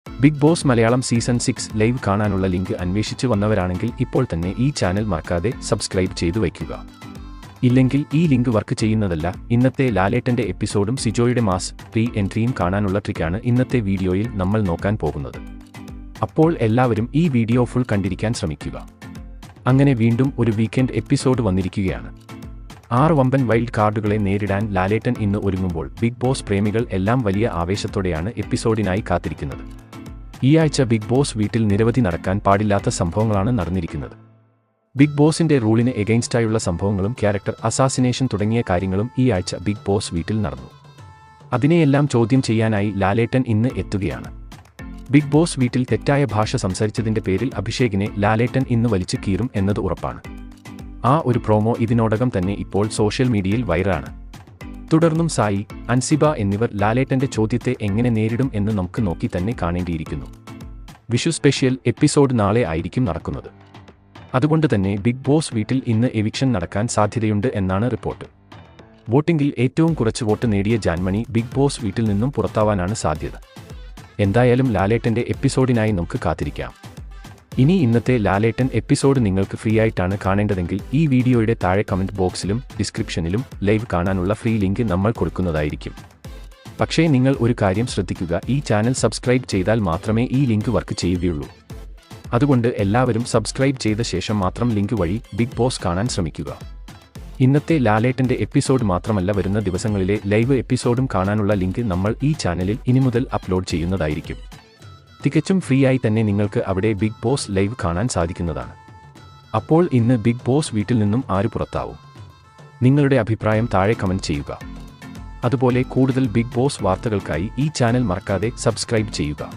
Big boss Malayalam season 6 live കാണാനുള്ള link അന്വേഷിച്ച് വന്നവരാണെങ്കിൽ ഇപ്പോൾ തന്നെ ഈ ചാനൽ മറക്കാതെ സബ്സ്ക്രൈബ് ചെയ്തു വയ്ക്കുക. ഇല്ലെങ്കിൽ ഈ ലിങ്ക് വർക്ക് ചെയ്യുന്നതല്ല. ഇന്നത്തെ ലാലേട്ടന്റെ എപ്പിസോഡും സിജോയുടെ മാസ് പ്രീ എൻട്രിയും കാണാനുള്ള ട്രിക്കാണ് ഇന്നത്തെ വീഡിയോയിൽ നമ്മൾ നോക്കാൻ പോകുന്നത്. അപ്പോൾ എല്ലാവരും ഈ വീഡിയോ ഫുൾ കണ്ടിരിക്കാൻ ശ്രമിക്കുക. അങ്ങനെ വീണ്ടും ഒരു വീക്കെൻഡ് എപ്പിസോഡ് വന്നിരിക്കുകയാണ്. 6 വമ്പൻ വൈൽഡ് കാർഡുകളെ നേരിടാൻ ലാലേട്ടൻ ഇന്ന് ഒരുങ്ങുമ്പോൾ ബിഗ് ബോസ് പ്രേമികൾ എല്ലാം വലിയ ആവേശത്തോടെയാണ് എപ്പിസോഡിനായി കാത്തിരിക്കുന്നത്. ഈ ആഴ്ച ബിഗ് ബോസ് വീട്ടിൽ നിരവധി നടക്കാൻ പാടില്ലാത്ത സംഭവങ്ങളാണ് നടന്നിരിക്കുന്നത്. ബിഗ് ബോസിന്റെ റൂളിന് എഗെയിൻസ്റ്റായുള്ള സംഭവങ്ങളും ക്യാരക്ടർ അസാസിനേഷൻ തുടങ്ങിയ കാര്യങ്ങളും ഈ ആഴ്ച ബിഗ് ബോസ് വീട്ടിൽ നടന്നു. അതിനെയെല്ലാം ചോദ്യം ചെയ്യാനായി ലാലേട്ടൻ ഇന്ന് എത്തുകയാണ്. ബിഗ് ബോസ് വീട്ടിൽ തെറ്റായ ഭാഷ സംസാരിച്ചതിന്റെ പേരിൽ അഭിഷേകിനെ ലാലേട്ടൻ ഇന്ന് വലിച്ചു കീറും എന്നത് ഉറപ്പാണ്. ആ ഒരു പ്രോമോ ഇതിനോടകം തന്നെ ഇപ്പോൾ സോഷ്യൽ മീഡിയയിൽ വൈറലാണ്. തുടർന്നും സായി, അൻസിബ എന്നിവർ ലാലേട്ടന്റെ ചോദ്യത്തെ എങ്ങനെ നേരിടും എന്ന് നമുക്ക് നോക്കി തന്നെ കാണേണ്ടിയിരിക്കുന്നു. വിഷു സ്പെഷ്യൽ എപ്പിസോഡ് നാളെ ആയിരിക്കും നടക്കുന്നത്. അതുകൊണ്ട് തന്നെ ബിഗ് ബോസ് വീട്ടിൽ ഇന്ന് എവിക്ഷൻ നടക്കാൻ സാധ്യതയുണ്ട് എന്നാണ് റിപ്പോർട്ട്. വോട്ടിംഗിൽ ഏറ്റവും കുറച്ച് വോട്ട് നേടിയ ജാൻമണി ബിഗ് ബോസ് വീട്ടിൽ നിന്നും പുറത്താവാനാണ് സാധ്യത. എന്തായാലും ലാലേട്ടന്റെ എപ്പിസോഡിനായി നമുക്ക് കാത്തിരിക്കാം. ഇനി ഇന്നത്തെ ലാലേട്ടൻ എപ്പിസോഡ് നിങ്ങൾക്ക് ഫ്രീ ആയിട്ടാണ് കാണേണ്ടതെങ്കിൽ ഈ വീഡിയോയുടെ താഴെ കമന്റ് ബോക്സിലും ഡിസ്ക്രിപ്ഷനിലും ലൈവ് കാണാനുള്ള ഫ്രീ ലിങ്ക് നമ്മൾ കൊടുക്കുന്നതായിരിക്കും. പക്ഷേ നിങ്ങൾ ഒരു കാര്യം ശ്രദ്ധിക്കുക, ഈ ചാനൽ സബ്സ്ക്രൈബ് ചെയ്താൽ മാത്രമേ ഈ ലിങ്ക് വർക്ക് ചെയ്യുകയുള്ളൂ. അതുകൊണ്ട് എല്ലാവരും സബ്സ്ക്രൈബ് ചെയ്ത ശേഷം മാത്രം ലിങ്ക് വഴി ബിഗ് ബോസ് കാണാൻ ശ്രമിക്കുക. ഇന്നത്തെ ലാലേട്ടന്റെ എപ്പിസോഡ് മാത്രമല്ല, വരുന്ന ദിവസങ്ങളിലെ ലൈവ് എപ്പിസോഡും കാണാനുള്ള ലിങ്ക് നമ്മൾ ഈ ചാനലിൽ ഇനി മുതൽ അപ്ലോഡ് ചെയ്യുന്നതായിരിക്കും. തികച്ചും ഫ്രീ ആയി തന്നെ നിങ്ങൾക്ക് അവിടെ ബിഗ് ബോസ് ലൈവ് കാണാൻ സാധിക്കുന്നതാണ്. അപ്പോൾ ഇന്ന് ബിഗ് ബോസ് വീട്ടിൽ നിന്നും ആര് പുറത്താവും? നിങ്ങളുടെ അഭിപ്രായം താഴെ കമന്റ് ചെയ്യുക. അതുപോലെ കൂടുതൽ ബിഗ് ബോസ് വാർത്തകൾക്കായി ഈ ചാനൽ മറക്കാതെ സബ്സ്ക്രൈബ് ചെയ്യുക.